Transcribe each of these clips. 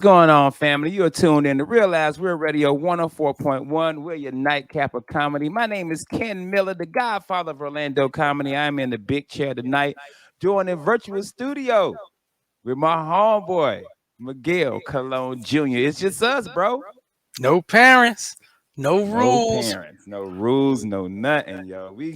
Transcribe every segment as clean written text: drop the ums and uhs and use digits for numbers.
Going on, family? You're tuned in to Realize We're Radio 104.1. We're your nightcap of comedy. My name is Ken Miller, the godfather of Orlando comedy. I'm in the big chair tonight, doing a virtual studio with my homeboy, Miguel Cologne Jr. It's just us, bro. No parents, no No rules. parents, no rules, no nothing, yo. We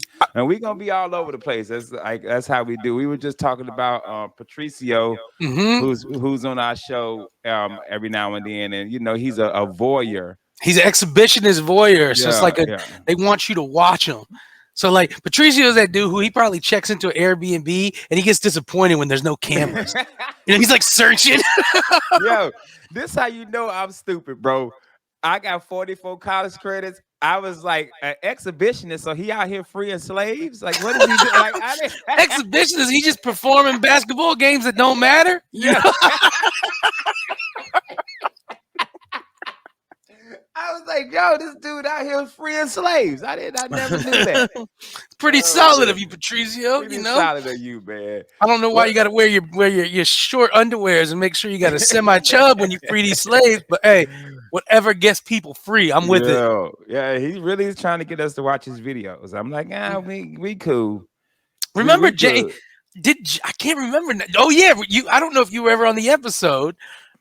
gonna be all over the place. That's how we do. We were just talking about Patricio, hmm who's on our show every now and then, and he's a voyeur. He's an exhibitionist voyeur, so it's Yeah, like yeah. they want you to watch him. So like Patricio's that dude who he probably checks into an Airbnb and he gets disappointed when there's no cameras. He's like searching. Yo, this how you know I'm stupid, bro. I got 44 college credits. I was like an exhibitionist, so he out here freeing slaves. Like, what is he doing? Like, I didn't. Exhibitionist, he just performing basketball games that don't matter. Yeah. I was like, yo, this dude out here freeing slaves. I never knew that. Pretty solid of you, Patricio. Pretty solid of you, man. I don't know why you got to wear your short underwears and make sure you got a semi chub when you free these slaves. But hey, whatever gets people free, I'm with it. Yeah, he really is trying to get us to watch his videos. I'm like, we cool. Remember, we Jay? I can't remember. Oh yeah, I don't know if you were ever on the episode.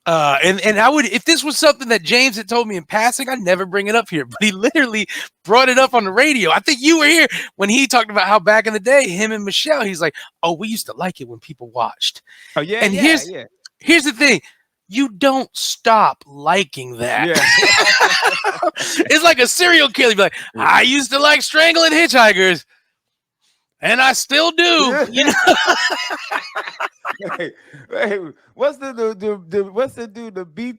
And I would, if this was something that James had told me in passing, I'd never bring it up here. But he literally brought it up on the radio. I think you were here when he talked about how back in the day, him and Michelle, he's like, "Oh, we used to like it when people watched." Oh yeah, and here's the thing. You don't stop liking that. Yeah. It's like a serial killer. You'd be like, I used to like strangling hitchhikers, and I still do. You know. Hey, what's the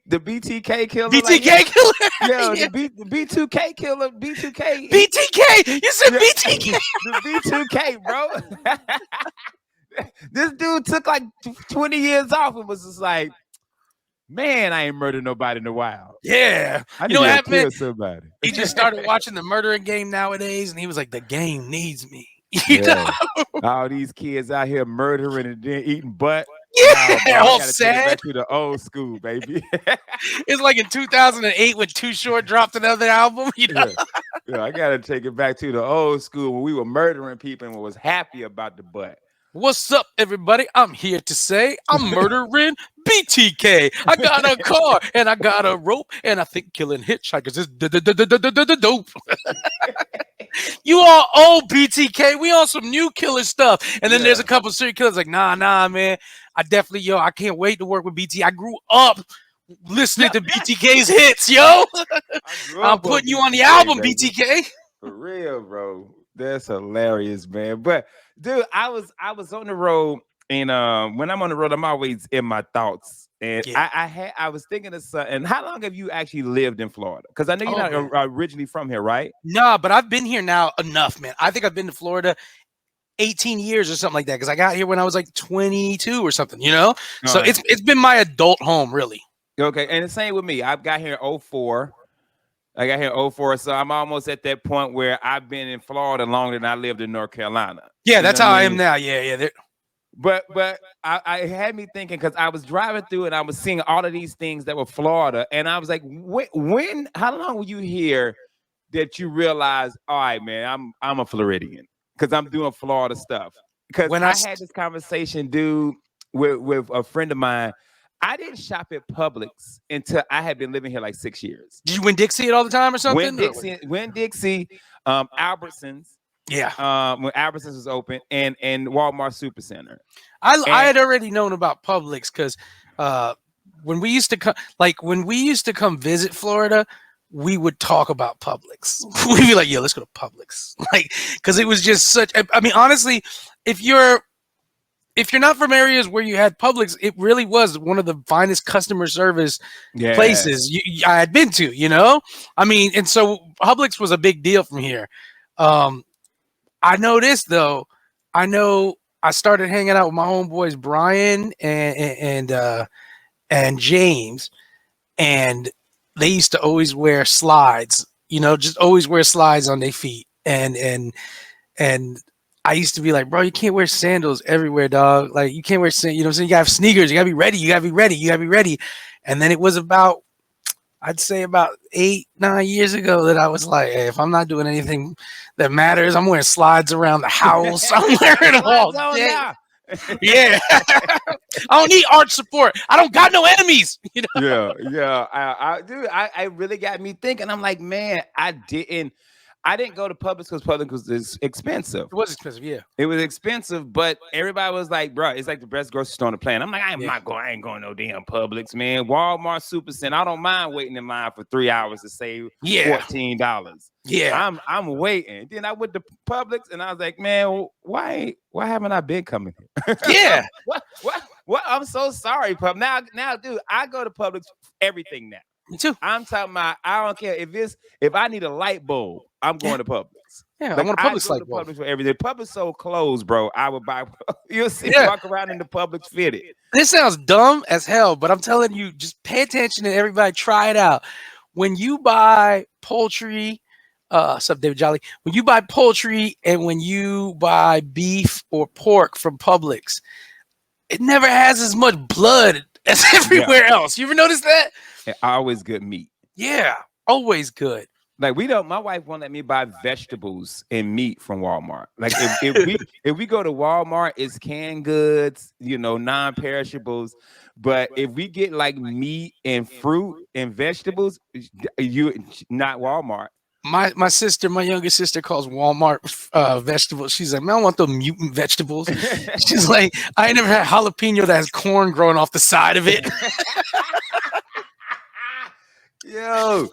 BTK killer? BTK killer? Yeah, the B2K killer. B2K. BTK. You said BTK. The B2K, bro. This dude took like 20 years off and was just like, man, I ain't murdered nobody in a while. Yeah. I need to kill somebody. He just started watching the murdering game nowadays, and he was like, the game needs me. You know? All these kids out here murdering and then eating butt. Yeah, all sad. Back to the old school, baby. It's like in 2008 when Too Short dropped another album. You know? Yeah, I gotta take it back to the old school when we were murdering people and was happy about the butt. What's up, everybody? I'm here to say I'm murdering BTK. I got a car and I got a rope, and I think killing hitchhikers is dope. You all old BTK. We on some new killer stuff. And then there's a couple of serial killers like, nah, man. I can't wait to work with BT. I grew up listening to BTK's hits, yo. I'm putting you on the album, baby. BTK. For real, bro. That's hilarious, man. But dude, I was on the road, and when I'm on the road, I'm always in my thoughts. And I was thinking of something. And how long have you actually lived in Florida? Because I know you're not originally from here, right? No, but I've been here now enough, man. I think I've been to Florida 18 years or something like that, because I got here when I was like 22 or something, you know? So it's been my adult home, really. Okay, and the same with me. I got here in 04. I got here in 04, so I'm almost at that point where I've been in Florida longer than I lived in North Carolina. Yeah, that's how I am now. Yeah. But I had me thinking, because I was driving through and I was seeing all of these things that were Florida, and I was like, how long were you here that you realized, all right, man, I'm a Floridian because I'm doing Florida stuff? Because when I had this conversation, dude, with a friend of mine. I didn't shop at Publix until I had been living here like 6 years. Did you Winn-Dixie it all the time or something? Winn-Dixie, Albertsons. Yeah. When Albertsons was open, and Walmart Supercenter. I had already known about Publix because when we used to come visit Florida, we would talk about Publix. We'd be like, "Yo, let's go to Publix," like, because it was just such. I mean, honestly, if you're not from areas where you had Publix, it really was one of the finest customer service places I had been to, you know? I mean, and so Publix was a big deal from here. I know this, though. I know I started hanging out with my homeboys, Brian and James, and they used to always wear slides, you know, just always wear slides on their feet. And I used to be like, bro, you can't wear sandals everywhere, dog. Like you can't wear you know what I'm saying? You gotta have sneakers, you gotta be ready, you gotta be ready, you gotta be ready. And then it was about, I'd say about 8, 9 years ago that I was like, hey, if I'm not doing anything that matters, I'm wearing slides around the house. I'm wearing them all Slides on day. now. Yeah. I don't need arch support. I don't got no enemies. You know? Yeah. Dude, I really got me thinking. I'm like, man, I didn't go to Publix because Publix was expensive. It was expensive, yeah. It was expensive, but everybody was like, bro, it's like the best grocery store on the planet. I'm like, Yeah. I ain't going no damn Publix, man. Walmart, Supercenter. I don't mind waiting in line for 3 hours to save Yeah. $14. Yeah. I'm waiting. Then I went to Publix and I was like, man, why haven't I been coming here? Yeah. What? I'm so sorry, Pub. Now, dude, I go to Publix for everything now. Me too. I'm talking about, I don't care if I need a light bulb, I'm going to Publix. Yeah, I Like want a I Publix go light to bulb. Publix for everything. Publix so closed, bro. I would buy. You'll see me Yeah. walk around in the Publix fitted. This sounds dumb as hell, but I'm telling you, just pay attention and everybody try it out. When you buy poultry, what's up, David Jolly? When you buy poultry and when you buy beef or pork from Publix, it never has as much blood as everywhere else. You ever notice that? And always good meat. Yeah, always good. Like my wife won't let me buy vegetables and meat from Walmart. Like if we go to Walmart, it's canned goods, non-perishables. But if we get like meat and fruit and vegetables, you not Walmart. My younger sister calls Walmart vegetables. She's like, man, I don't want the mutant vegetables. She's like, I ain't never had jalapeno that has corn growing off the side of it. Yo.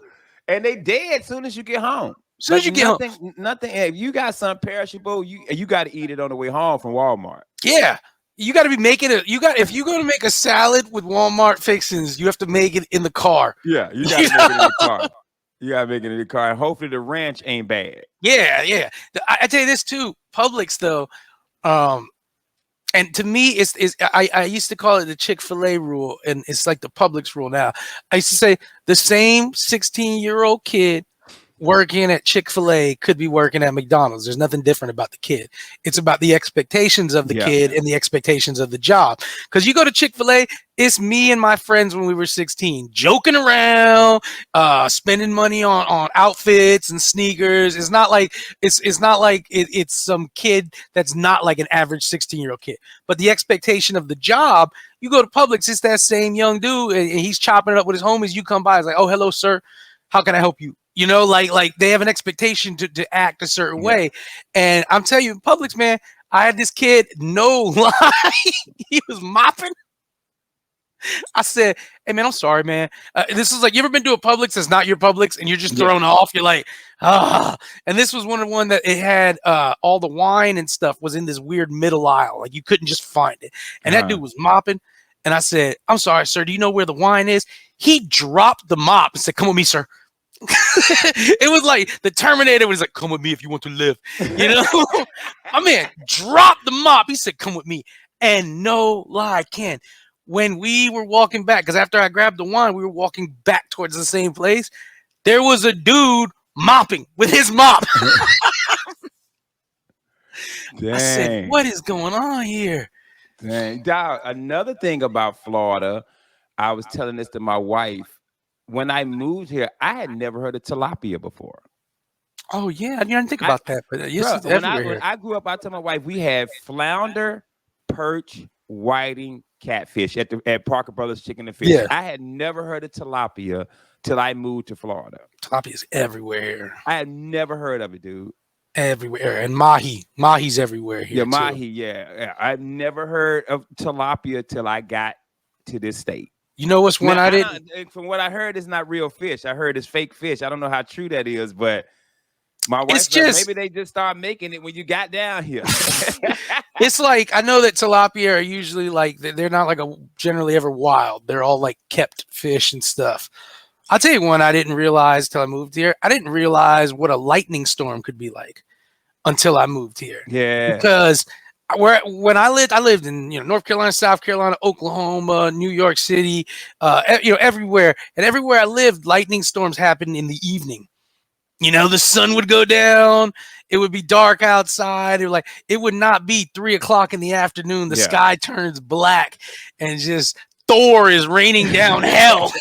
And they dead as soon as you get home. As soon as you get home. Nothing. If you got something perishable, you got to eat it on the way home from Walmart. Yeah. You got to be making it. If you're going to make a salad with Walmart fixings, you have to make it in the car. Yeah, you got to make it in the car. You got to make it in the car. And hopefully the ranch ain't bad. Yeah. I tell you this too. Publix though, and to me, I used to call it the Chick-fil-A rule, and it's like the Publix rule now. I used to say the same 16-year-old kid working at Chick-fil-A could be working at McDonald's. There's nothing different about the kid. It's about the expectations of the kid and the expectations of the job. Because you go to Chick-fil-A, it's me and my friends when we were 16, joking around, spending money on outfits and sneakers. It's not like it's some kid that's not like an average 16-year-old kid. But the expectation of the job, you go to Publix, it's that same young dude, and he's chopping it up with his homies. You come by, it's like, oh, hello, sir. How can I help you? You know, like they have an expectation to act a certain way. And I'm telling you, Publix, man, I had this kid, no lie, he was mopping. I said, hey, man, I'm sorry, man. This is like, you ever been to a Publix that's not your Publix and you're just thrown off? You're like, ah. And this was one that it had all the wine and stuff was in this weird middle aisle. Like you couldn't just find it. And that dude was mopping. And I said, I'm sorry, sir. Do you know where the wine is? He dropped the mop and said, come with me, sir. It was like the Terminator was like, come with me if you want to live. You know, my man dropped the mop. He said, come with me. And no lie, Ken, when we were walking back, because after I grabbed the wine, we were walking back towards the same place. There was a dude mopping with his mop. I said, what is going on here? Dang. Another thing about Florida, I was telling this to my wife. When I moved here, I had never heard of tilapia before. Oh yeah, I didn't think about that. But yes, when I grew up, I told my wife we had flounder, perch, whiting, catfish at Parker Brothers Chicken and Fish. Yeah. I had never heard of tilapia till I moved to Florida. Tilapia is everywhere. I had never heard of it, dude. Everywhere. And mahi's everywhere here. Yeah, mahi. Yeah. I've never heard of tilapia till I got to this state. You know what's one I didn't? From what I heard, it's not real fish. I heard it's fake fish. I don't know how true that is, but my wife said maybe they just start making it when you got down here. It's like, I know that tilapia are usually like, they're not like generally ever wild. They're all like kept fish and stuff. I'll tell you one I didn't realize till I moved here. I didn't realize what a lightning storm could be like until I moved here. Yeah. Because when I lived in North Carolina, South Carolina, Oklahoma, New York City, everywhere. And everywhere I lived, lightning storms happened in the evening. You know, the sun would go down. It would be dark outside. It would not be 3 o'clock in the afternoon. The Yeah. sky turns black and just Thor is raining down hell.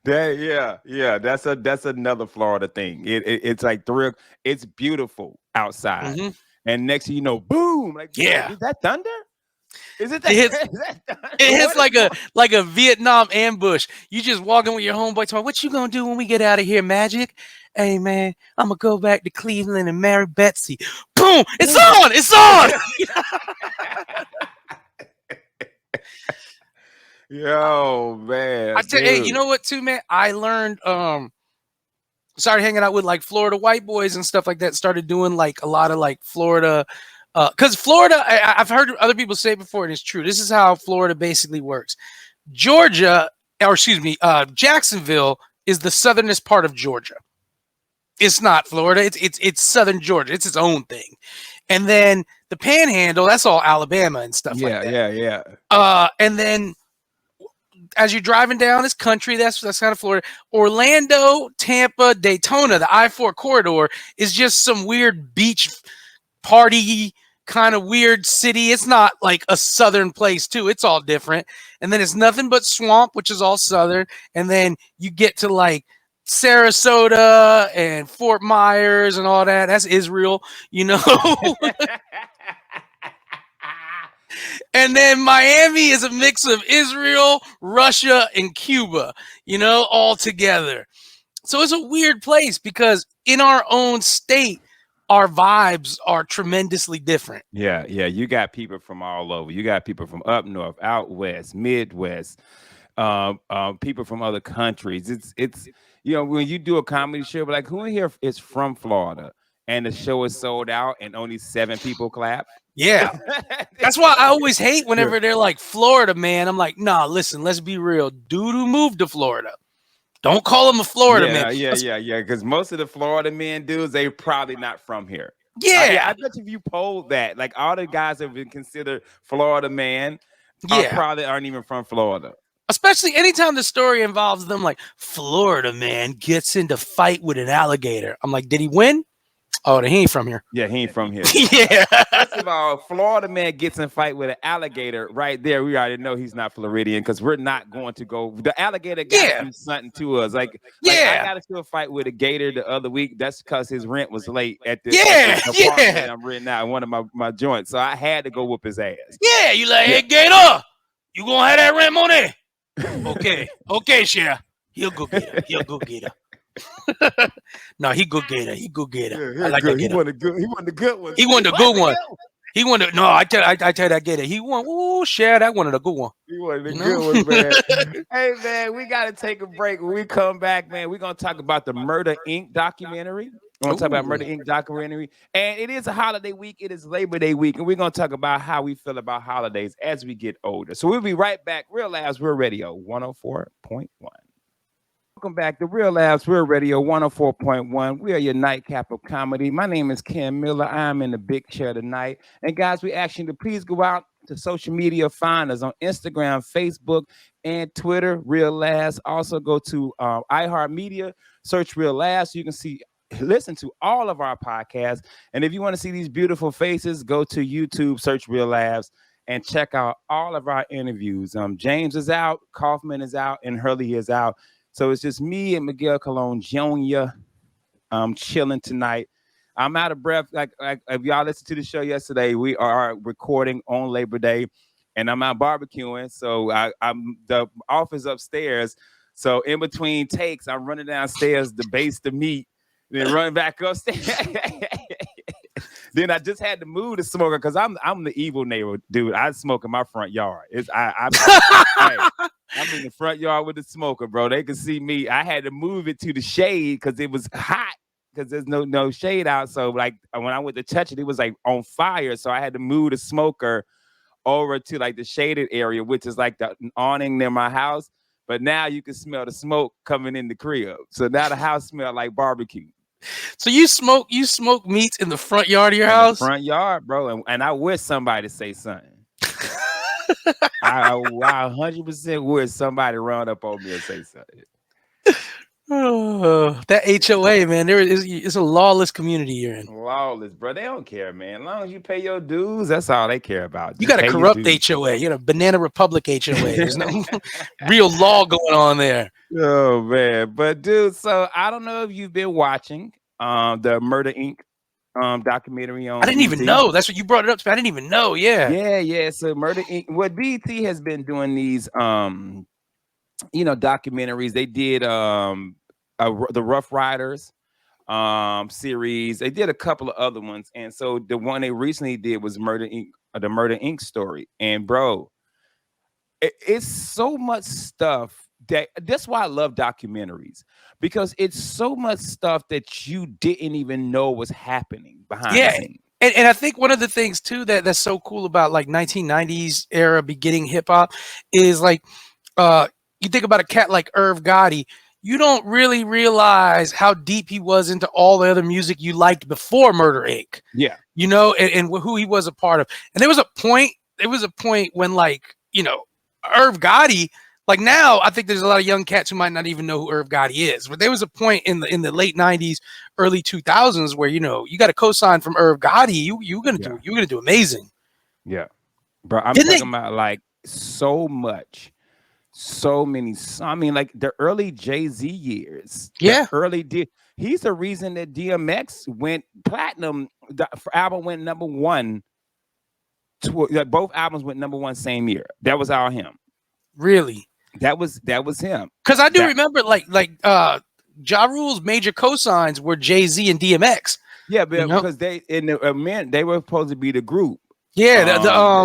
That's another Florida thing. It's like it's beautiful outside, hmm and next thing you know, boom! Like, Yeah. is that thunder? Is it that? It hits, Is that thunder? it hits What is like a Vietnam ambush. You just walking with your homeboy talking, what you gonna do when we get out of here, Magic? Hey man, I'm gonna go back to Cleveland and marry Betsy. Boom! It's on! It's on! Yo, man, I tell you, hey, you dude. know what too, man? I learned started hanging out with like Florida white boys and stuff like that, started doing like a lot of like Florida because Florida, I've heard other people say it before, and it's true. This is how Florida basically works. Georgia, or excuse me, Jacksonville is the southernest part of Georgia. It's not Florida. It's southern Georgia. It's its own thing. And then the Panhandle, that's all Alabama and stuff like that. Yeah. And then as you're driving down this country, that's kind of Florida. Orlando, Tampa, Daytona, the I-4 corridor is just some weird beach party kind of weird city. It's not like a southern place too. It's all different. And then it's nothing but swamp, which is all southern. And then you get to like Sarasota and Fort Myers and all that. That's Israel, you know. And then Miami is a mix of Israel, Russia, and Cuba, you know, all together. So it's a weird place because in our own state, our vibes are tremendously different. Yeah. You got people from all over. You got people from up north, out west, Midwest, people from other countries. It's when you do a comedy show, like who in here is from Florida, and the show is sold out, and only 7 people clap. Yeah. That's why I always hate whenever they're like Florida man. I'm like, nah, listen, let's be real. Dude who moved to Florida. Don't call him a Florida man. Yeah. Because most of the Florida men dudes, they probably not from here. Yeah. I bet if you polled that, like all the guys that have been considered Florida man, probably aren't even from Florida. Especially anytime the story involves them, like Florida man gets into fight with an alligator. I'm like, did he win? Oh, he ain't from here. Yeah, he ain't from here. Yeah. First of all, Florida man gets in fight with an alligator. Right there, we already know he's not Floridian because we're not going to go. The alligator got to do something to us. I got into a fight with a gator the other week. That's because his rent was late at this apartment that I'm renting out in one of my joints. So I had to go whoop his ass. Yeah, you like, hey, gator, you gonna have that rent money? Okay, Sheriff. He'll go get her. No, he good gator. Yeah, I like that gator. He won the good one. He won the good one. No, I tell that gator. He won. Ooh, share that one of the good one. He won the good one, man. Hey, man, we got to take a break. When we come back, man, we're going to talk about the Murder Inc. documentary. We're going to talk about Murder Inc. documentary. And it is a holiday week. It is Labor Day week. And we're going to talk about how we feel about holidays as we get older. So we'll be right back. Real Labs, Real Radio 104.1. Welcome back to Real Labs, Real Radio 104.1. We are your nightcap of comedy. My name is Ken Miller. I'm in the big chair tonight. And guys, we ask you to please go out to social media, find us on Instagram, Facebook, and Twitter, Real Labs. Also go to iHeartMedia, search Real Labs so you can listen to all of our podcasts. And if you want to see these beautiful faces, go to YouTube, search Real Labs, and check out all of our interviews. James is out, Kaufman is out, and Hurley is out. So it's just me and Miguel Colon Jr. Chilling tonight. I'm out of breath. Like if y'all listened to the show yesterday, we are recording on Labor Day, and I'm out barbecuing. So I'm the office upstairs. So in between takes, I'm running downstairs to base the meat, then running back upstairs. Then I just had to move the smoker because I'm the evil neighbor, dude. I smoke in my front yard. I'm in the front yard with the smoker, bro. They could see me. I had to move it to the shade because it was hot because there's no shade out. So like when I went to touch it, it was like on fire. So I had to move the smoker over to like the shaded area, which is like the awning near my house. But now you can smell the smoke coming in the crib. So now the house smells like barbecue. So you smoke meats in the front yard of your house? Front yard, bro. And I wish somebody say something. I 100% would somebody run up on me and say something. Oh, that HOA, man. There is it's a lawless community you're in. Lawless, bro. They don't care, man. As long as you pay your dues, that's all they care about. You Just got a pay your corrupt dues. HOA, Banana Republic HOA. There's no real law going on there. Oh man, but dude, so I don't know if you've been watching the Murder Inc. Documentary I on didn't even BT. know. That's what you brought it up to. I didn't even know. Yeah. Yeah, yeah. So Murder Inc. What BT has been doing these documentaries. They did the Rough Riders series. They did a couple of other ones, and so the one they recently did was Murder Inc. The Murder Inc. story. And bro, it's so much stuff that's why I love documentaries, because it's so much stuff that you didn't even know was happening behind the Yeah. scenes. And I think one of the things too that's so cool about like 1990s era beginning hip hop is like you think about a cat like Irv Gotti, you don't really realize how deep he was into all the other music you liked before Murder Inc. Yeah. And who he was a part of. And there was a point when Irv Gotti, like now I think there's a lot of young cats who might not even know who Irv Gotti is. But there was a point in the late 90s, early 2000s where you got a cosign from Irv Gotti, you're gonna do amazing. Yeah. Bro, I'm Didn't talking about like so much. So many. I mean, like the early Jay-Z years. Yeah. He's the reason that DMX went platinum. The album went number one. Both albums went number one same year. That was all him. Really? That was him. Because I do remember Ja Rule's major cosigns were Jay-Z and DMX. Yeah, but because they were supposed to be the group. Yeah,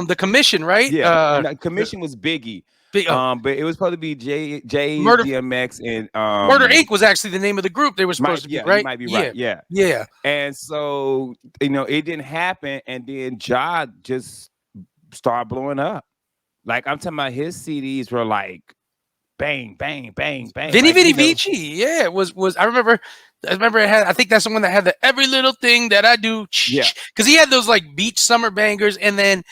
the commission, right? Yeah, the commission was Biggie. But it was supposed to be Jay, DMX, and Murder Inc. was actually the name of the group they were supposed to be, right? You might be right. Yeah. Yeah. And so it didn't happen, and then Ja just started blowing up. Like I'm talking about, his CDs were like bang, bang, bang, bang. Vinny Vinny Vici, yeah, it was. I remember it had. I think that's the one that had the every little thing that I do. Yeah, because he had those like beach summer bangers, and then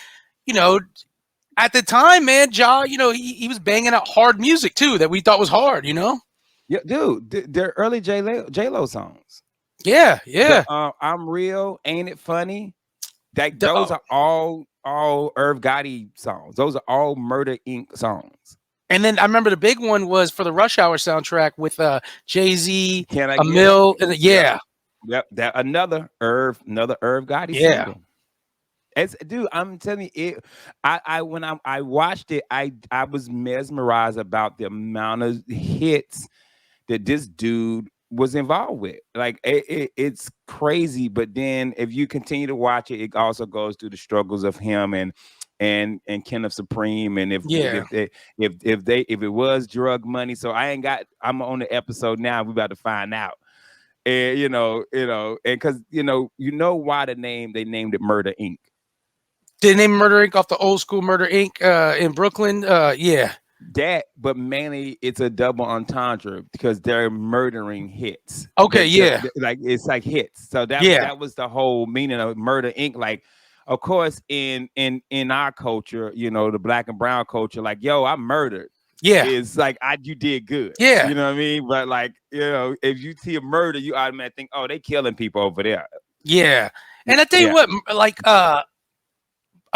at the time, man, Ja, he was banging out hard music too that we thought was hard, Yeah, dude, they're early J-Lo songs. Yeah, yeah. I'm Real, Ain't It Funny? Those are all Irv Gotti songs. Those are all Murder Inc. songs. And then I remember the big one was for the Rush Hour soundtrack with Jay-Z, Emil, and yeah. Yep, that another Irv Gotti single. Dude, I'm telling you, when I watched it, I was mesmerized about the amount of hits that this dude was involved with. Like it's crazy. But then if you continue to watch it, it also goes through the struggles of him and Kenneth Supreme, and if it was drug money. So I'm on the episode now. We're about to find out. And and because why they named it Murder Inc. They named Murder Inc. off the old school Murder Inc. In Brooklyn. Yeah. That, but mainly it's a double entendre because they're murdering hits. Okay, it's like hits. So that was the whole meaning of Murder Inc. Like, of course, in our culture, the black and brown culture, like, yo, I murdered. Yeah, it's like you did good. Yeah, you know what I mean. But like, if you see a murder, you automatically think, oh, they killing people over there. Yeah, and I tell you what, like,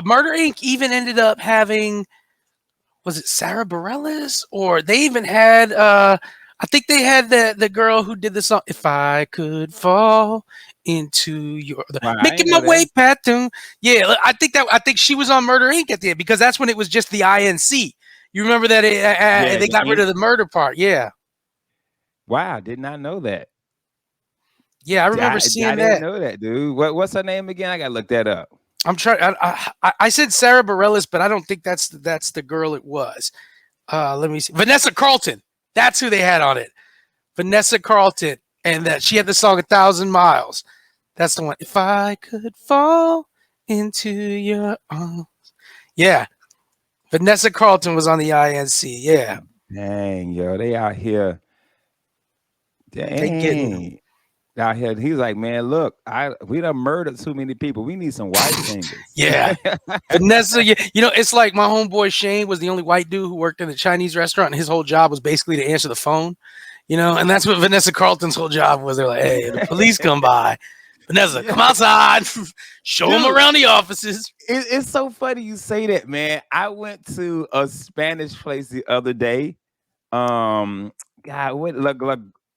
Murder Inc. even ended up having. Was it Sarah Bareilles? Or they even had I think they had the girl who did the song If I Could Fall Into Your Making My Way pattern. Yeah, I think she was on Murder Inc. at the end, because that's when it was just the INC. You remember that they got rid of the murder part. Yeah. Wow, did not know that. Yeah, I remember seeing that. I didn't know that, dude. What's her name again? I gotta look that up. I'm trying. I said Sarah Bareilles, but I don't think that's the girl it was. Let me see. Vanessa Carlton. That's who they had on it. Vanessa Carlton, and that she had the song 1,000 Miles. That's the one. If I could fall into your arms. Yeah. Vanessa Carlton was on the INC. Yeah. Dang, yo, they out here. Dang. out here. He's like, man, look, we done murdered too many people. We need some white singers. Yeah. Vanessa, it's like my homeboy Shane was the only white dude who worked in the Chinese restaurant, and his whole job was basically to answer the phone. And that's what Vanessa Carlton's whole job was. They're like, hey, the police come by. Vanessa, come outside, show them around the offices. It's so funny you say that, man. I went to a Spanish place the other day. God, what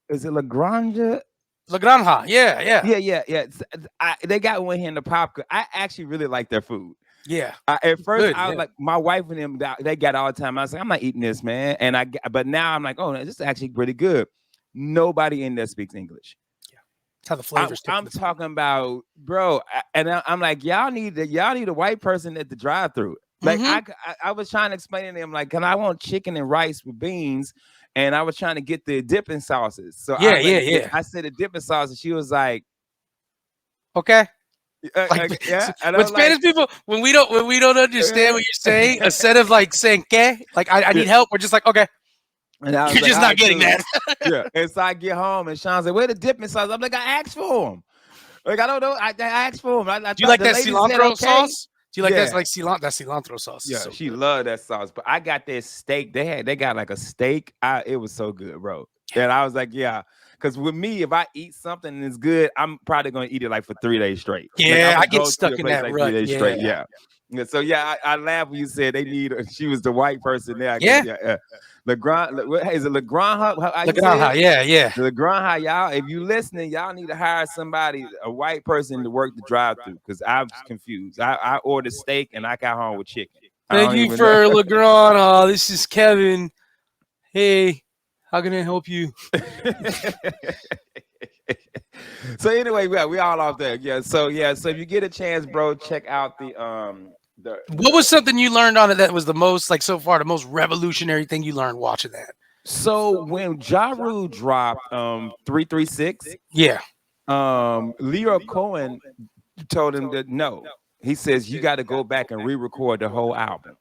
is it La Granja? La Granja, yeah. Yeah. They got one here in the Popka. I actually really like their food. Yeah. At first, Good, I was like, my wife and them, they got it all the time. I was like, I'm not eating this, man. But now I'm like, oh, this is actually pretty good. Nobody in there speaks English. That's how the flavors. I'm talking about, bro, and I'm like, y'all need a white person at the drive-through. Like I was trying to explain to them, like, can I want chicken and rice with beans, and I was trying to get the dipping sauces. So yeah. I said the dipping sauce, and she was like, okay. Yeah. With Spanish people, when we don't understand what you're saying, instead of like saying "que," like I need help, we're just like, okay. And I was You're just not getting that. Yeah. And so I get home and Sean's like, where the dipping sauce? I'm like, I asked for him. Like, I don't know. I asked for him. Do you like that cilantro sauce? Do you like Yeah. that like cilantro sauce? Yeah, so she good. loved that sauce. But I got this steak. They got like a steak. It was so good, bro. And I was like, yeah. Because with me, if I eat something and it's good, I'm probably gonna eat it like for 3 days straight. Yeah, I get stuck in that rut. 3 days straight. Yeah. So yeah, I laughed when you said they need. She was the white person there. Yeah. Le Grand, is it Le Grand? La Granja, yeah. Le Grand, y'all. If you listening, y'all need to hire somebody, a white person, to work the drive-through because I'm confused. I ordered steak and I got home with chicken. Thank you for Le Granja. This is Kevin. Hey, how can I help you? So anyway, we all off there. Yeah. So if you get a chance, bro, check out the What was something you learned on it that was the most, like, so far the most revolutionary thing you learned watching that? So when Ja Rule dropped 336, yeah, Leo Cohen told him that no. He says you got to go back and re-record the whole album.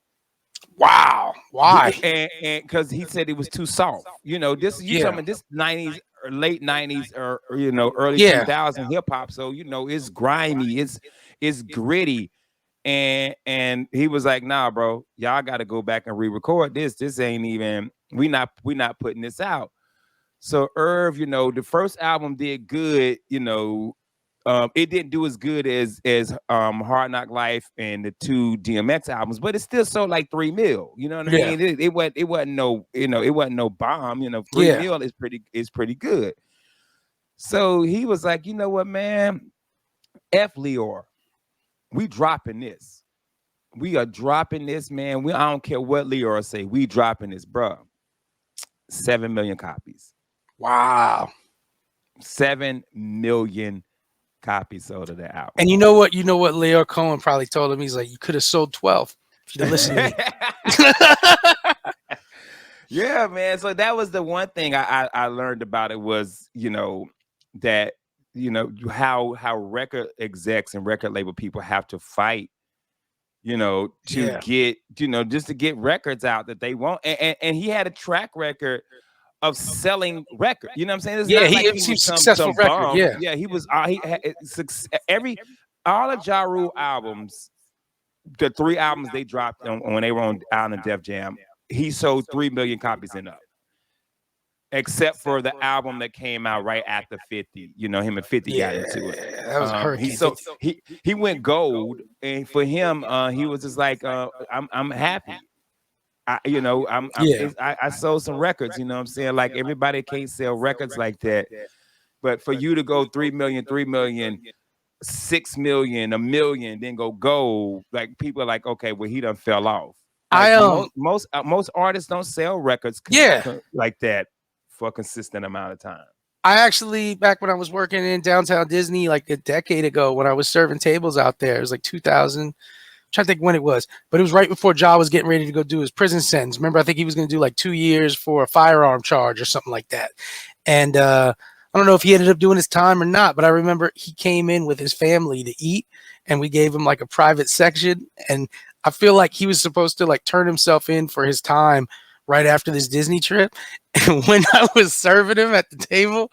Wow. Why? And because he said it was too soft. This talking about this 90s or late 90s or early 2000s hip hop. So it's grimy, it's gritty. And he was like, nah, bro, y'all got to go back and re-record this. This ain't even, we not putting this out. So Irv, the first album did good, it didn't do as good as Hard Knock Life and the 2 DMX albums, but it still sold like 3 mil. You know what I mean? It wasn't no bomb. 3 mil is pretty good. So he was like, you know what, man? F Leor. We dropping this. We are dropping this, man. I don't care what Leor say. We dropping this, bro. 7 million copies. Wow. 7 million copies sold of that album. And you know what Leo Cohen probably told him? He's like, you could have sold 12 if you'd listened to me. Yeah, man. So that was the one thing I learned about it was, that how record execs and record label people have to fight, to get, just to get records out that they want. And he had a track record of selling records. You know what I'm saying? It's he was successful record. Yeah, he was. He had all of Ja Rule albums, the 3 albums they dropped when they were on Def Jam, he sold 3 million copies and up. Except for the album that came out right after 50, him and 50 got into it. That was a hurricane. He went gold, and for him, he was just like, I'm happy. I sold some records. You know what I'm saying? Like everybody can't sell records like that, but for you to go 3 million, 6 million, 1 million, then go gold, like people are like, okay, well he done fell off. Like, most artists don't sell records like that for a consistent amount of time. I actually, back when I was working in downtown Disney, like a decade ago, when I was serving tables out there, it was like 2000. I'm trying to think when it was, but it was right before Ja was getting ready to go do his prison sentence. Remember, I think he was going to do like 2 years for a firearm charge or something like that. And I don't know if he ended up doing his time or not, but I remember he came in with his family to eat, and we gave him like a private section. And I feel like he was supposed to like turn himself in for his time right after this Disney trip. And when I was serving him at the table,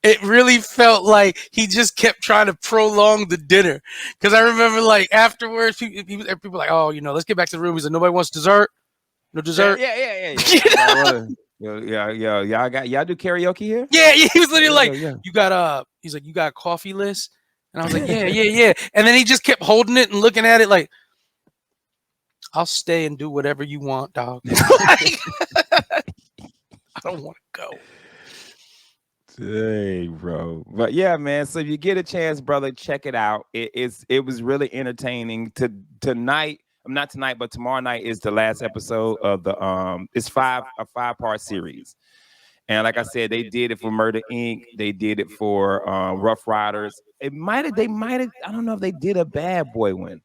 it really felt like he just kept trying to prolong the dinner. Because I remember, like, afterwards, people were like, oh, let's get back to the room. He said, nobody wants dessert? No Yeah, dessert? yeah, yeah, yeah, yeah. Nobody wanna, yeah. Y'all do karaoke here? Yeah, yeah, he was literally Yeah, like, yeah. he's like, you got a coffee list? And I was like, yeah, yeah, yeah. And then he just kept holding it and looking at it like, I'll stay and do whatever you want, dog. Like, I don't want to go. Hey, bro. But yeah, man. So if you get a chance, brother, check it out. It was really entertaining. Tonight, not tonight, but tomorrow night is the last episode of the it's a 5-part series. And like I said, they did it for Murder Inc. They did it for Rough Riders. They might have, I don't know if they did a Bad Boy one.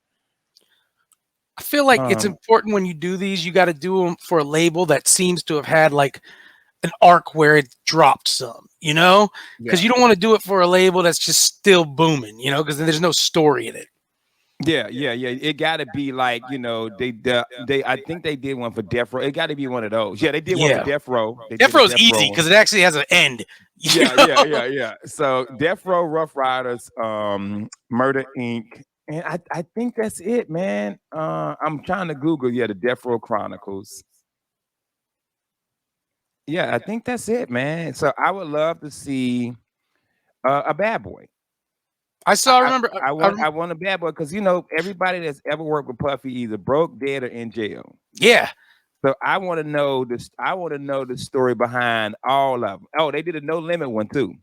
I feel like it's important when you do these, you got to do them for a label that seems to have had like an arc where it dropped some, because you don't want to do it for a label that's just still booming, because then there's no story in it. Yeah. It got to be like, they I think they did one for Death Row. It got to be one of those. Yeah, they did one for Death Row. Death Row's easy because it actually has an end. Yeah. So Death Row, Rough Riders, Murder Inc. And I think that's it, man. I'm trying to Google, the Death Row Chronicles. Yeah, I think that's it, man. So I would love to see a Bad Boy. I want a Bad Boy because everybody that's ever worked with Puffy either broke, dead, or in jail. Yeah. So I want to know this. I want to know the story behind all of them. Oh, they did a No Limit one too.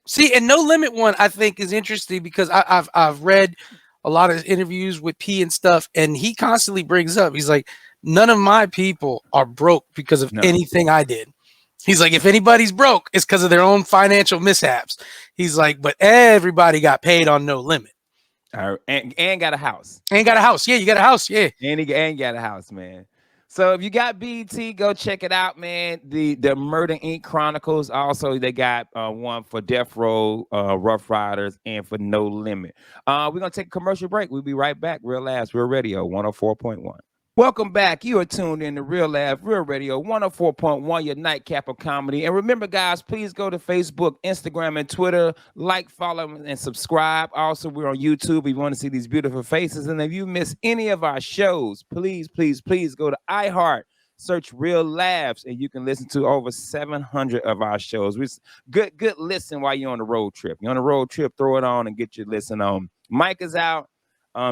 See, and No Limit one I think is interesting because I've read a lot of interviews with P and stuff, and he constantly brings up, he's like, none of my people are broke because of anything I did. He's like, if anybody's broke, it's because of their own financial mishaps. He's like, but everybody got paid on No Limit. And got a house. And got a house. Yeah, you got a house. Yeah. And got a house, man. So if you got BET, go check it out, man. The Murder Inc. Chronicles. Also, they got one for Death Row, Rough Riders, and for No Limit. We're going to take a commercial break. We'll be right back. Real Labs, Real Radio, 104.1. Welcome back. You are tuned in to Real Labs, Real Radio, 104.1, your nightcap of comedy. And remember, guys, please go to Facebook, Instagram, and Twitter. Like, follow, and subscribe. Also, we're on YouTube if you want to see these beautiful faces. And if you miss any of our shows, please go to iHeart, search Real Labs, and you can listen to over 700 of our shows. Good listen while you're on the road trip. You're on a road trip, throw it on and get your listen on. Mike is out.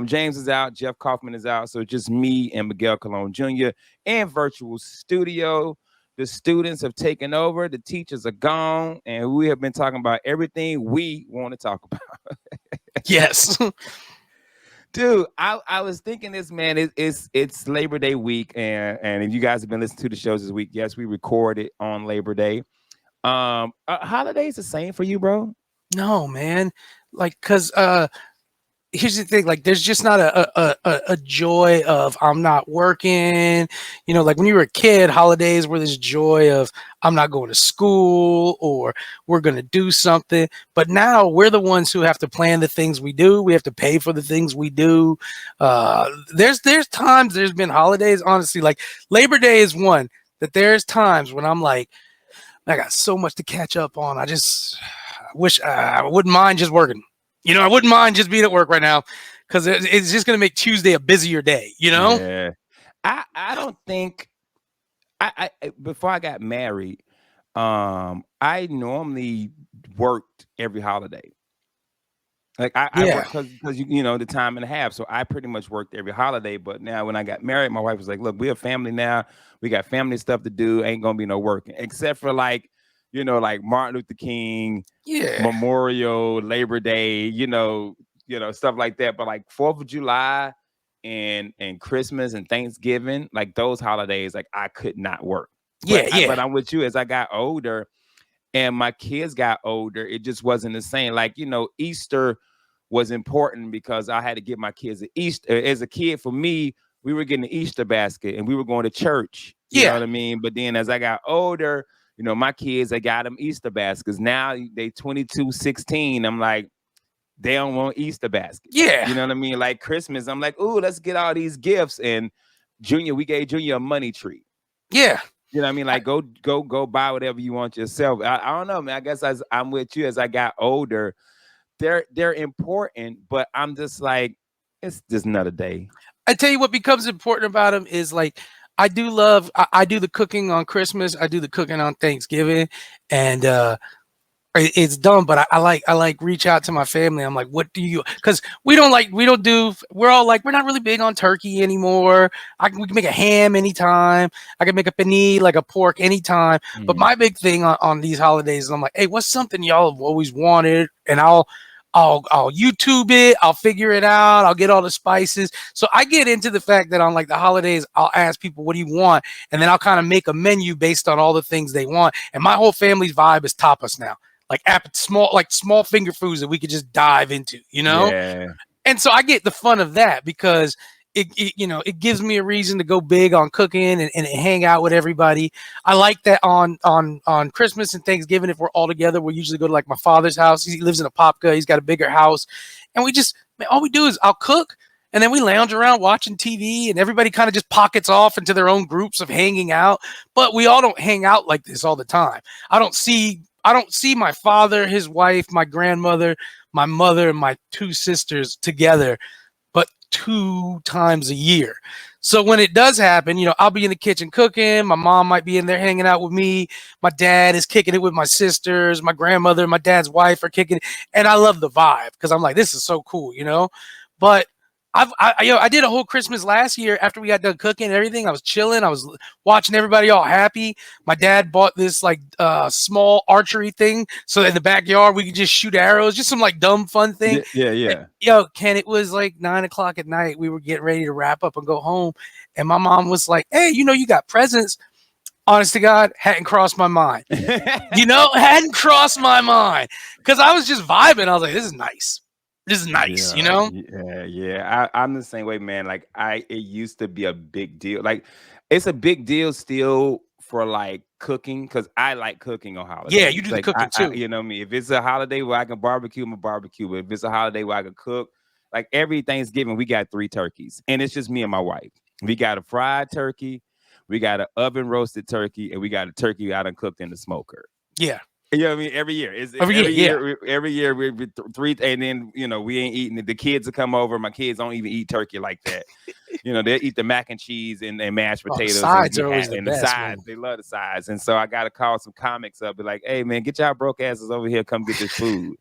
James is out. Jeff Kaufman is out. So just me and Miguel Colon Jr. and virtual studio. The students have taken over. The teachers are gone. And we have been talking about everything we want to talk about. Yes. Dude, I was thinking this, man. It's Labor Day week. And if you guys have been listening to the shows this week, yes, we recorded on Labor Day. Holidays the same for you, bro? No, man. Like, because here's the thing, like there's just not a joy of I'm not working, like when you were a kid, holidays were this joy of I'm not going to school or we're going to do something. But now we're the ones who have to plan the things we do. We have to pay for the things we do. There's times there's been holidays, honestly, like Labor Day is one that there's times when I'm like, I got so much to catch up on. I wish I wouldn't mind just working. I wouldn't mind just being at work right now because it's just going to make Tuesday a busier day, Yeah. I don't think I before I got married, I normally worked every holiday. Like I worked because the time and a half. So I pretty much worked every holiday. But now when I got married, my wife was like, look, we're a family now. We got family stuff to do. Ain't going to be no working except for like Martin Luther King, Memorial, Labor Day, stuff like that. But like 4th of July and Christmas and Thanksgiving, like those holidays, like I could not work. But I'm with you as I got older and my kids got older. It just wasn't the same. Like, Easter was important because I had to get my kids an Easter. As a kid, for me, we were getting an Easter basket and we were going to church. You know what I mean? But then as I got older, my kids, I got them Easter baskets. Now they 22, 16. I'm like, they don't want Easter baskets. Yeah. You know what I mean? Like Christmas, I'm like, ooh, let's get all these gifts. And we gave Junior a money tree. Yeah. You know what I mean? Like go buy whatever you want yourself. I don't know, man. I guess as I'm with you as I got older, they're important, but I'm just like, it's just another day. I tell you what becomes important about them is like I do the cooking on Christmas, I do the cooking on Thanksgiving, and it's dumb, but I like reach out to my family. I'm like, what do you? Because we don't do. We're all like, we're not really big on turkey anymore. We can make a ham anytime. I can make a panini like a pork anytime. But Mhm. my big thing on these holidays is I'm like, hey, what's something y'all have always wanted? And I'll YouTube it. I'll figure it out. I'll get all the spices. So I get into the fact that on like the holidays, I'll ask people, what do you want? And then I'll kind of make a menu based on all the things they want. And my whole family's vibe is tapas now, like small finger foods that we could just dive into, you know? Yeah. And so I get the fun of that because it gives me a reason to go big on cooking and hang out with everybody. I like that on Christmas and Thanksgiving, if we're all together, we usually go to like my father's house. He lives in a Popka. He's got a bigger house. And we just, man, all we do is I'll cook and then we lounge around watching TV and everybody kind of just pockets off into their own groups of hanging out. But we all don't hang out like this all the time. I don't see my father, his wife, my grandmother, my mother, and my two sisters together but 2 times a year. So when it does happen, I'll be in the kitchen cooking. My mom might be in there hanging out with me. My dad is kicking it with my sisters. My grandmother, my dad's wife are kicking it. And I love the vibe because I'm like, this is so cool. But I did a whole Christmas last year after we got done cooking and everything. I was chilling. I was watching everybody all happy. My dad bought this like small archery thing so that in the backyard we could just shoot arrows, just some like dumb fun thing. Yeah. Ken, it was like 9 o'clock at night. We were getting ready to wrap up and go home, and my mom was like, "Hey, you got presents." Honest to God, hadn't crossed my mind. Hadn't crossed my mind because I was just vibing. I was like, "This is nice. This is nice." Yeah. I'm the same way, man. Like it used to be a big deal. Like it's a big deal still for like cooking because I like cooking on Yeah, you holidays. do the Like cooking too. you know me. If it's a holiday where I can barbecue, I'm a barbecue. But if it's a holiday where I can cook, like every Thanksgiving, we got 3 turkeys, and it's just me and my wife. We got a fried turkey, we got an oven roasted turkey, and we got a turkey I done cooked in the smoker. Yeah. You know what I mean? Every year. It's Every year, yeah. every year we three, and then we ain't eating it. The kids will come over. My kids don't even eat turkey like that. They'll eat the mac and cheese and mashed Oh, the potatoes sides are always the and the best, man. sides. They love the sides. And so I gotta call some comics up, be like, hey man, get y'all broke asses over here, come get this food.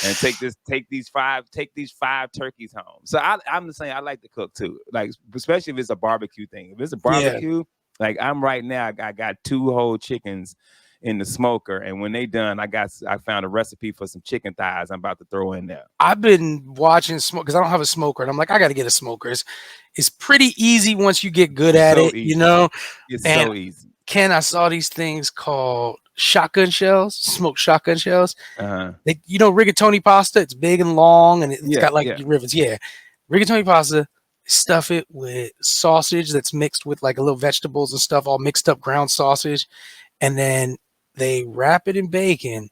And take these five turkeys home. So I'm the same. I like to cook too. Like especially if it's a barbecue thing. If it's a Yeah. barbecue, like I'm right now, I got 2 whole chickens in the smoker, and when they done, I found a recipe for some chicken thighs I'm about to throw in there. I've been watching smoke because I don't have a smoker, and I'm like, I got to get a smoker. It's pretty easy once you get good at So it, easy. It's And so easy. Ken, I saw these things called shotgun shells, smoked shotgun shells. Uh-huh. Rigatoni pasta. It's big and long, and it's got like Yeah. rivets. Yeah, rigatoni pasta. Stuff it with sausage that's mixed with like a little vegetables and stuff, all mixed up ground sausage, and then they wrap it in bacon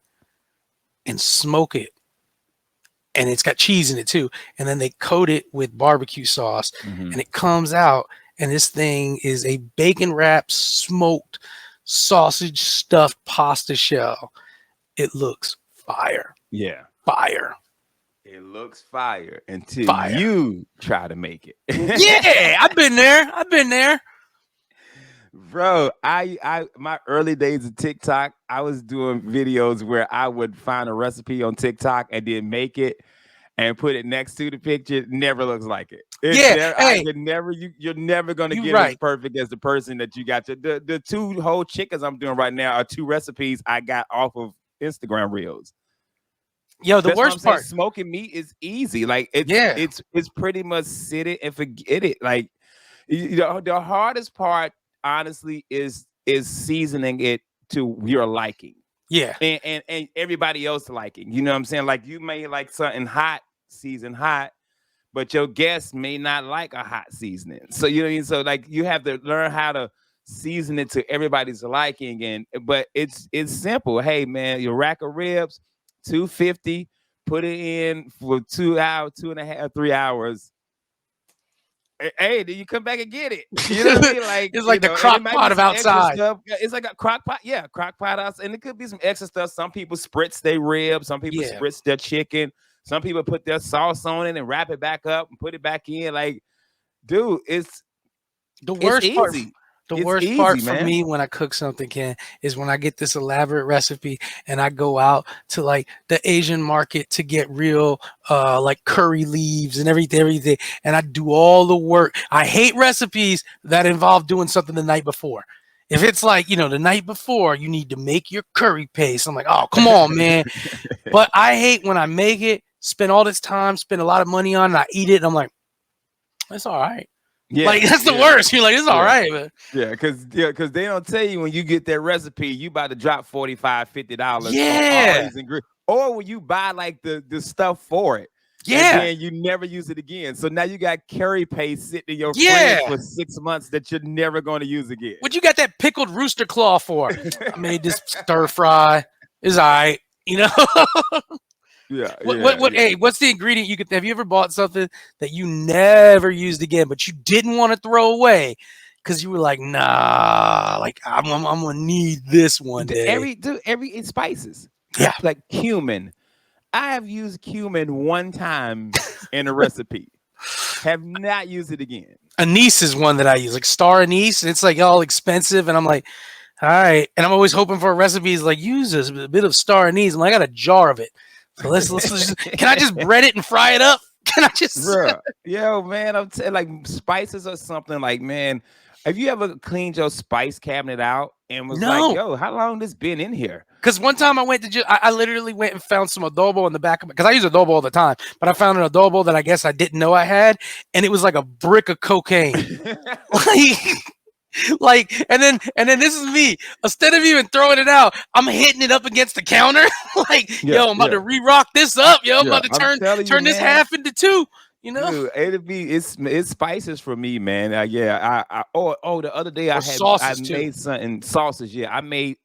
and smoke it. And it's got cheese in it too. And then they coat it with barbecue sauce, and it comes out. And this thing is a bacon wrapped, smoked, sausage stuffed pasta shell. It looks fire. Yeah. Fire. It looks fire until Fire. you try to make it. Yeah, I've been there. Bro, I my early days of TikTok, I was doing videos where I would find a recipe on TikTok and then make it and put it next to the picture. It never looks like it. You're never gonna get as perfect as the person that you got. The 2 whole chickens I'm doing right now are 2 recipes I got off of Instagram Reels. Yo, the worst part, smoking meat is easy. Like it's pretty much sit it and forget it. Like the hardest part, honestly, is seasoning it to your liking. Yeah. And everybody else liking. You know what I'm saying? Like you may like something hot, season hot, but your guests may not like a hot seasoning. So you know what I mean? So like you have to learn how to season it to everybody's liking. But it's simple. Hey man, your rack of ribs, $250, put it in for 2 hours, 2.5, 3 hours. hey, then you come back and get it. You know what I mean? Like, It's you like the know, and it crock might be pot of some extra outside. stuff. It's like a crock pot, yeah, crock pot outside, and it could be some extra stuff. Some people spritz their ribs, some people Yeah. spritz their chicken, some people put their sauce on it and wrap it back up and put it back in. Like, dude, The it's worst part. easy. The It's worst part easy, for man. me when I cook something, Ken, is when I get this elaborate recipe and I go out to like the Asian market to get real like curry leaves and everything, and I do all the work. I hate recipes that involve doing something the night before. If it's like, the night before you need to make your curry paste, I'm like, oh, come on, man. But I hate when I make it, spend all this time, spend a lot of money on it, and I eat it, and I'm like, it's all right. Yeah, Like, that's the yeah, worst. You're like, it's all yeah. right, but Because they don't tell you when you get that recipe, you about to drop $45, $50 on all yeah, these ingredients. Or when you buy like the stuff for it, and yeah, then you never use it again. So now you got curry paste sitting in your yeah. fridge for 6 months that you're never going to use again. What you got that pickled rooster claw for? I made this stir fry. It's all right, you know. Yeah, What? Hey, what's the ingredient you could? Have you ever bought something that you never used again, but you didn't want to throw away because you were like, nah, like I'm gonna need this one day. It's spices. Yeah. Like cumin. I have used cumin one time in a recipe. Have not used it again. Anise is one that I use, like star anise, and it's like all expensive, and I'm like, all right, and I'm always hoping for recipes like use a bit of star anise. I'm like, I got a jar of it, so let's just, can I just bread it and fry it up? Can I just, Bruh. Yo, man, I'm like spices or something. Like, man, have you ever cleaned your spice cabinet out and was like, no? yo, how long this been in here? Because one time I went to I literally went and found some adobo in the back of because I use adobo all the time, but I found an adobo that I guess I didn't know I had, and it was like a brick of cocaine. And then this is me. Instead of even throwing it out, I'm hitting it up against the counter. Like, Yeah, yo, I'm about yeah. to re-rock this up. Yo, I'm Yeah, about to I'm telling you, turn this man. half into two. You know, Dude, it's spices for me, man. Yeah, the other day or I sauces too. made something sauces. Yeah, I made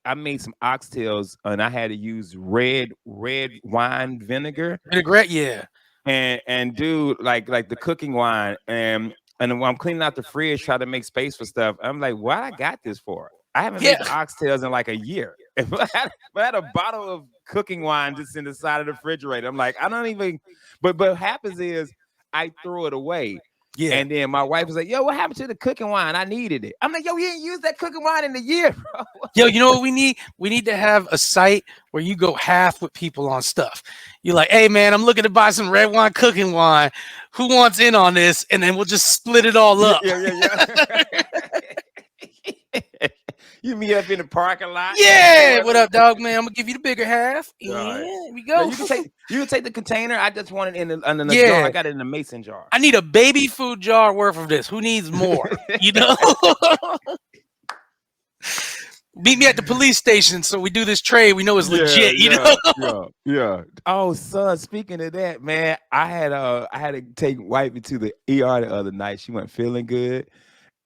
some oxtails and I had to use red wine vinegar Vinaigrette, yeah. and do like the cooking wine and when I'm cleaning out the fridge, trying to make space for stuff, I'm like, what I got this for? I haven't Yeah. made oxtails in like a year. If I had a bottle of cooking wine just in the side of the refrigerator, I'm like, I don't even. But what happens is I threw it away. Yeah. And then my wife was like, yo, what happened to the cooking wine? I needed it. I'm like, yo, you didn't use that cooking wine in a year, bro. Yo, you know what we need? We need to have a site where you go half with people on stuff. You're like, hey, man, I'm looking to buy some red wine, cooking wine. Who wants in on this? And then we'll just split it all up. Yeah. You meet up in the parking lot. Yeah. What up, dog, man? I'm going to give you the bigger half. Yeah, Right. here we go. No, you can take the container. I just want it in the Yeah. jar. I got it in a mason jar. I need a baby food jar worth of this. Who needs more? You know? Meet me at the police station so we do this trade. We know it's legit, you know? Yeah. Oh, son, speaking of that, man, I had to take wifey to the ER the other night. She wasn't feeling good.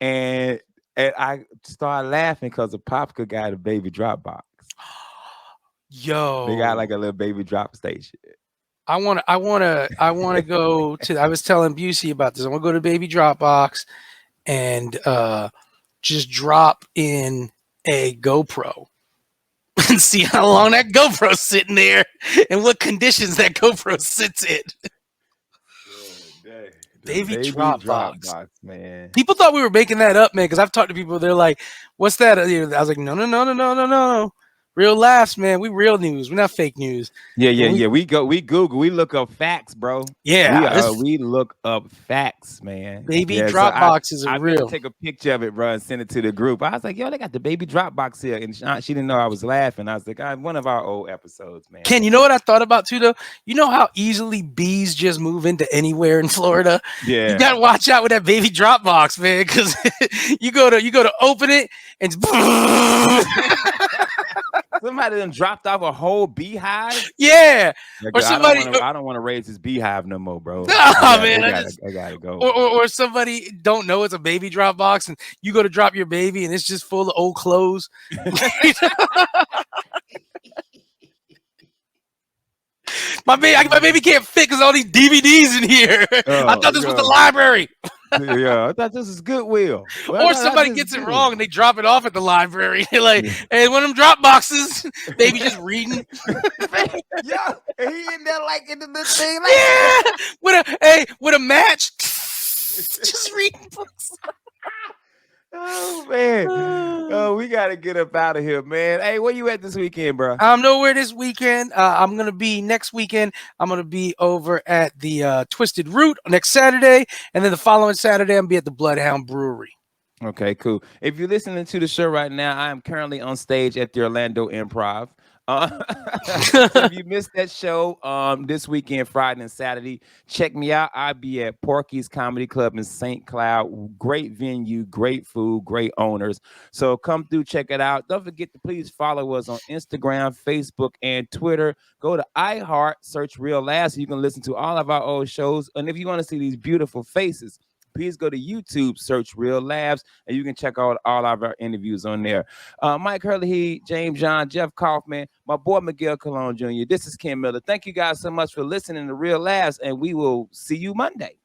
And I started laughing because the Popka got a baby drop box. Yo. They got like a little baby drop station. I want to go to. I was telling Busey about this. I want to go to Baby Dropbox and just drop in a GoPro and see how long that GoPro's sitting there and what conditions that GoPro sits in. Baby Dropbox, man. People thought we were making that up, man. Because I've talked to people. They're like, "What's that?" I was like, "No. Real laughs, man. We real news. We're not fake news." Yeah. We Google. We look up facts, bro. Yeah, we look up facts, man. Baby Yeah, Dropboxes are I real. take a picture of it, bro, and send it to the group. I was like, yo, they got the baby Dropbox here, and she didn't know I was laughing. I was like, one of our old episodes, man. Ken, you know what I thought about too, though? You know how easily bees just move into anywhere in Florida? Yeah. You gotta watch out with that baby Dropbox, man, because you go to open it and somebody done dropped off a whole beehive. Yeah. Like, Or somebody. I don't want to raise this beehive no more, bro. I gotta go. Or somebody don't know it's a baby Dropbox, and you go to drop your baby, and it's just full of old clothes. My baby can't fit because all these DVDs in here. I thought this was the library. Yeah, I thought this was Goodwill. Well, Or I thought somebody this is gets it Goodwill. wrong and they drop it off at the library. They're like, Yeah. hey, one of them drop boxes, baby just reading. Yeah, and he in there like in the little thing, like Yeah, with a match, just reading books. oh man. Oh, we gotta get up out of here, man. Hey, where you at this weekend, bro? I'm nowhere this weekend. I'm gonna be next weekend. I'm gonna be over at the Twisted Root next Saturday, and then the following Saturday I'm gonna be at the Bloodhound Brewery. Okay, cool. If you're listening to the show right now, I am currently on stage at the Orlando Improv. So if you missed that show this weekend, Friday and Saturday, check me out. I'll be at Porky's Comedy Club in St. Cloud. Great venue, great food, great owners. So come through, check it out. Don't forget to please follow us on Instagram, Facebook, and Twitter. Go to iHeart, search Real Laughs, so you can listen to all of our old shows. And if you want to see these beautiful faces, please go to YouTube, search Real Labs, and you can check out all of our interviews on there. Mike Hurley, James John, Jeff Kaufman, my boy Miguel Colon Jr. This is Ken Miller. Thank you guys so much for listening to Real Labs, and we will see you Monday.